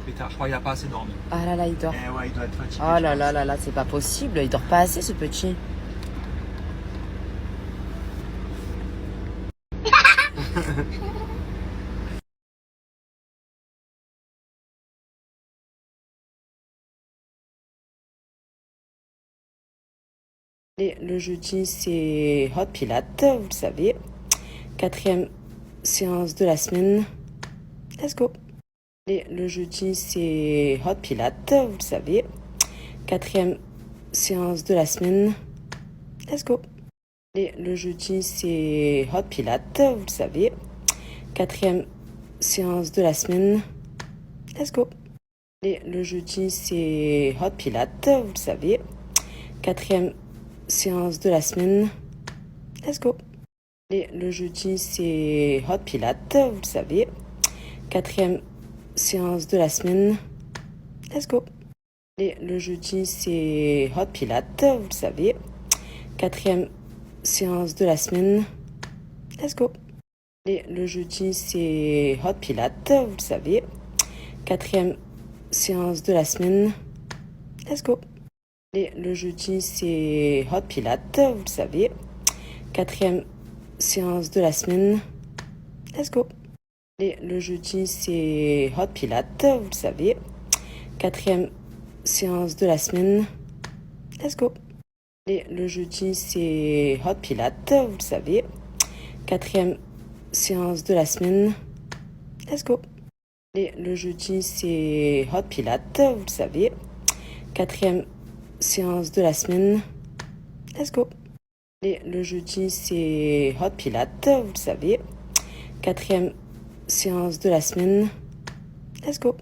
pétard. Je crois qu'il a pas assez dormi. Ah là là, il dort. Eh ouais, il doit être fatigué. Oh là là là là, c'est pas possible. Il dort pas assez, ce petit. Et le jeudi, c'est Hot Pilates, vous le savez. 4e séance de la semaine. Let's go. Et le jeudi, c'est Hot Pilates, vous le savez. 4e séance de la semaine. Let's go. Et le jeudi, c'est Hot Pilates, vous le savez. 4e séance de la semaine. Let's go. Et le jeudi, c'est Hot Pilates, vous le savez. 4e séance de la semaine. Let's go. Et le jeudi, c'est Hot Pilates, vous le savez. 4e séance de la semaine. Let's go. Et le jeudi, c'est Hot Pilates, vous le savez. 4e séance de la semaine. Let's go. Et le jeudi, c'est Hot Pilates, vous le savez. 4e séance de la semaine. Let's go. Et le jeudi, c'est Hot Pilates, vous le savez. 4e séance de la semaine. Let's go. Et le jeudi, c'est Hot Pilates, vous le savez. 4e séance de la semaine. Let's go. Et le jeudi, c'est Hot Pilates, vous le savez. 4e séance de la semaine. Let's go. Et le jeudi, c'est Hot Pilates, vous le savez. 4e séance de la semaine. Let's go. Et le jeudi, c'est Hot Pilates, vous le savez. 4e séance de la semaine. Let's go.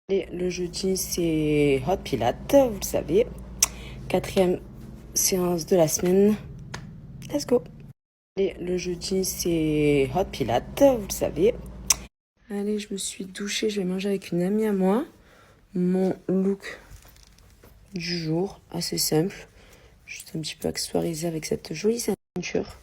Et le jeudi, c'est Hot Pilates, vous le savez. 4e séance de la semaine. Let's go. Et le jeudi, c'est Hot Pilates, vous le savez. Allez, je me suis douchée, je vais manger avec une amie à moi. Mon look du jour, assez simple. Juste un petit peu accessoirisé avec cette jolie ceinture.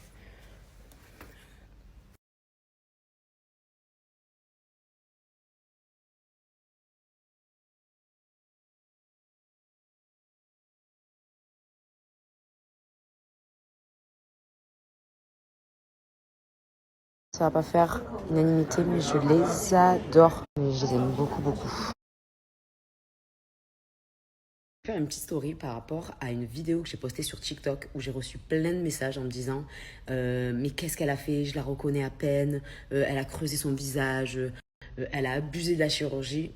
Ça va pas faire unanimité, mais je les adore. Je les aime beaucoup, beaucoup. Je vais faire une petite story par rapport à une vidéo que j'ai postée sur TikTok où j'ai reçu plein de messages en me disant mais qu'est-ce qu'elle a fait? Je la reconnais à peine. Elle a creusé son visage. Elle a abusé de la chirurgie.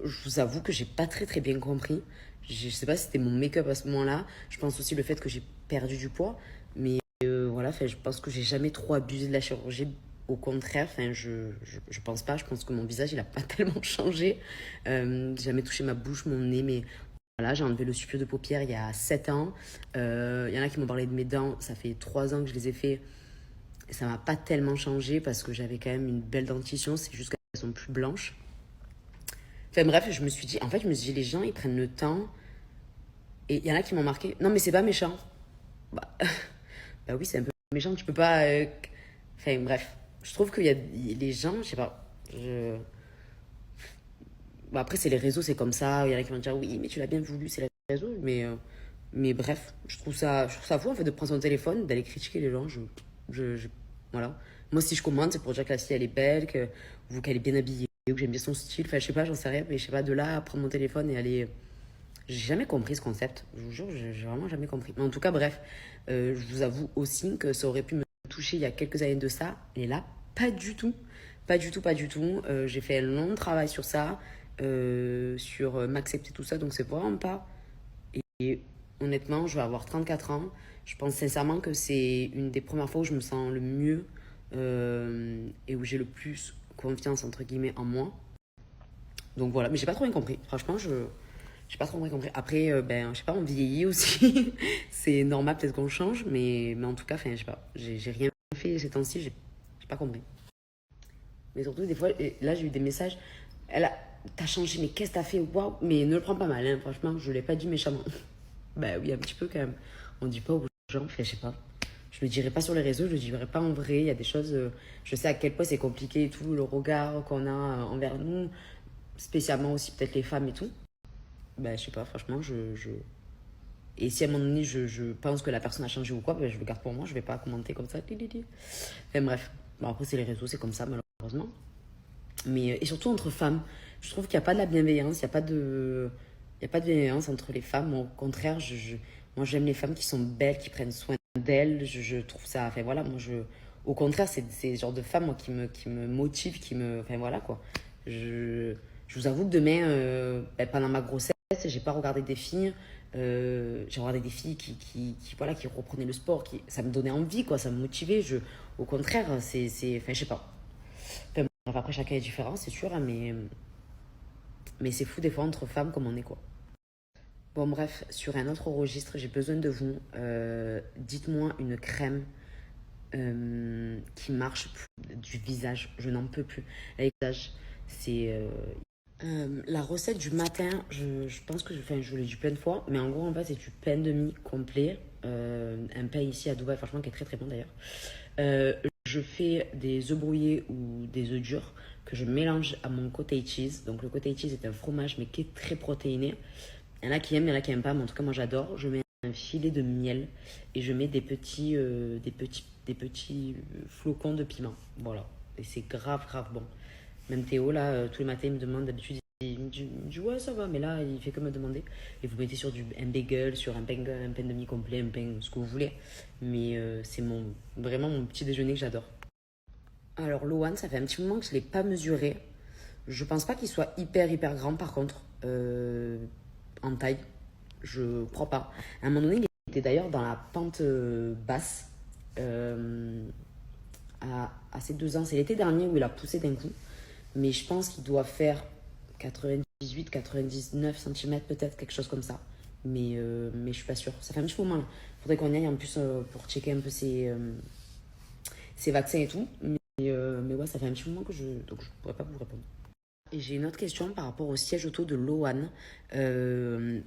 Je vous avoue que j'ai pas très bien compris. Je sais pas si c'était mon make-up à ce moment-là. Je pense aussi le fait que j'ai perdu du poids. Mais voilà, je pense que j'ai jamais trop abusé de la chirurgie. Au contraire, je pense pas. Je pense que mon visage, il a pas tellement changé. J'ai jamais touché ma bouche, mon nez, mais voilà, j'ai enlevé le suppur de paupières il y a 7 ans. Il y en a qui m'ont parlé de mes dents. Ça fait 3 ans que je les ai fait. Ça m'a pas tellement changé parce que j'avais quand même une belle dentition. C'est juste qu'elles sont plus blanches. Enfin bref, je me suis dit, les gens, ils prennent le temps. Et il y en a qui m'ont marqué, non mais c'est pas méchant. Bah, bah oui, c'est un peu méchant, tu peux pas... Enfin bref, je trouve qu'il y a les gens, je sais pas, Bah, après c'est les réseaux, c'est comme ça, il y en a qui vont dire, oui, mais tu l'as bien voulu, c'est les réseaux, mais bref, je trouve ça fou en fait de prendre son téléphone, d'aller critiquer les gens, voilà. Moi si je commente, c'est pour dire que la fille elle est belle, qu'elle est bien habillée, ou que j'aime bien son style, enfin je sais pas, j'en sais rien, mais je sais pas, de là à prendre mon téléphone et aller... J'ai jamais compris ce concept, je vous jure, j'ai vraiment jamais compris. Mais en tout cas, bref, je vous avoue aussi que ça aurait pu me toucher il y a quelques années de ça, et là, pas du tout. Pas du tout, pas du tout. J'ai fait un long travail sur ça, sur m'accepter tout ça, donc c'est vraiment pas. Et honnêtement, je vais avoir 34 ans. Je pense sincèrement que c'est une des premières fois où je me sens le mieux et où j'ai le plus confiance, entre guillemets, en moi. Donc voilà, mais j'ai pas trop bien compris. Franchement, j'ai pas trop bien compris. Après, je sais pas, on vieillit aussi. C'est normal, peut-être qu'on change, mais en tout cas, je sais pas. J'ai rien fait ces temps-ci, j'ai pas compris. Mais surtout, des fois, et là, j'ai eu des messages. T'as changé, mais qu'est-ce que t'as fait? Waouh! Mais ne le prends pas mal, hein, franchement, je l'ai pas dit méchamment. Bah oui, un petit peu quand même. On dit pas aux gens, je sais pas. Je le dirai pas sur les réseaux, je le dirai pas en vrai. Il y a des choses, je sais à quel point c'est compliqué et tout, le regard qu'on a envers nous. spécialement aussi peut-être les femmes et tout. Ben, je sais pas, franchement, Et si à un moment donné, je pense que la personne a changé ou quoi, ben, je le garde pour moi, je vais pas commenter comme ça. Enfin bref, bon, après c'est les réseaux, c'est comme ça malheureusement. Mais, et surtout entre femmes, je trouve qu'il n'y a pas de la bienveillance, il y a pas de bienveillance entre les femmes. Moi, au contraire, moi j'aime les femmes qui sont belles, qui prennent soin d'elles. Je trouve ça, enfin voilà, au contraire, c'est le genre de femme moi, qui me motive, enfin voilà quoi. Je vous avoue que demain, ben, pendant ma grossesse, j'ai pas regardé des filles. J'ai regardé des filles voilà, qui reprenaient le sport, ça me donnait envie, quoi, ça me motivait. Au contraire, enfin, je sais pas. Enfin, bref, après, chacun est différent, c'est sûr, hein, mais c'est fou des fois entre femmes comme on est, quoi. Bon, bref, sur un autre registre, j'ai besoin de vous. Dites-moi une crème qui marche du visage. Je n'en peux plus. Avec le visage, c'est la recette du matin, je pense que je l'ai dit plein de fois, mais en gros, en fait, c'est du pain de mie complet. Un pain ici à Dubaï, franchement, qui est très très bon d'ailleurs. Je fais des œufs brouillés ou des œufs durs que je mélange à mon cottage cheese. Donc, le cottage cheese est un fromage, mais qui est très protéiné. Il y en a qui aiment, il y en a qui n'aiment pas, mais en tout cas, moi j'adore. Je mets un filet de miel et je mets des petits flocons de piment. Voilà. Et c'est grave, grave bon. Même Théo, là, tous les matins, il me demande d'habitude, il me dit ouais, ça va, mais là, il fait que me demander. Et vous mettez sur un bagel, sur un pain de mie complet, un pain, ce que vous voulez. Mais c'est vraiment mon petit déjeuner que j'adore. Alors, l'Owan, ça fait un petit moment que je ne l'ai pas mesuré. Je pense pas qu'il soit hyper, hyper grand, par contre, en taille. Je crois pas. À un moment donné, il était d'ailleurs dans la pente basse. À ses 2 ans, c'est l'été dernier où il a poussé d'un coup. Mais je pense qu'il doit faire 98, 99 cm peut-être, quelque chose comme ça. Mais je suis pas sûre. Ça fait un petit moment là. Faudrait qu'on y aille en plus pour checker un peu ses vaccins et tout. Mais ouais, ça fait un petit moment donc je pourrais pas vous répondre. Et j'ai une autre question par rapport au siège auto de Loan.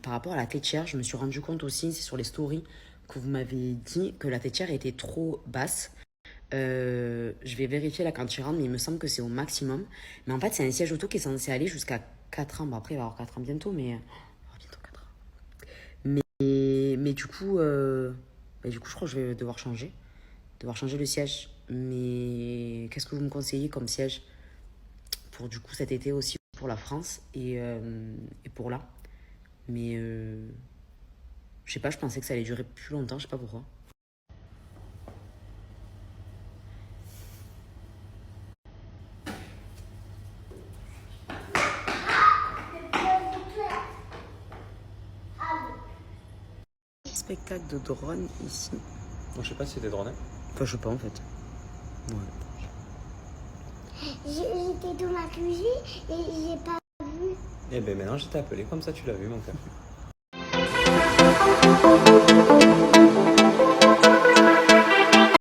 Par rapport à la tétière, je me suis rendu compte aussi, c'est sur les stories, que vous m'avez dit que la tétière était trop basse. Je vais vérifier là quand tu rentres, mais il me semble que c'est au maximum. Mais en fait, c'est un siège auto qui est censé aller jusqu'à 4 ans. Bon, après, il va avoir 4 ans bientôt, mais. Bientôt 4 ans. Mais du coup, je crois que je vais devoir changer. Devoir changer le siège. Mais qu'est-ce que vous me conseillez comme siège pour du coup cet été aussi pour la France et pour là. Mais je sais pas, je pensais que ça allait durer plus longtemps, je sais pas pourquoi. Spectacle de drone ici. Bon, je sais pas si c'est des drones. Enfin, je sais pas en fait. Ouais. J'étais dans ma cuisine et j'ai pas vu. Eh ben maintenant je t'ai appelé, comme ça tu l'as vu mon cœur.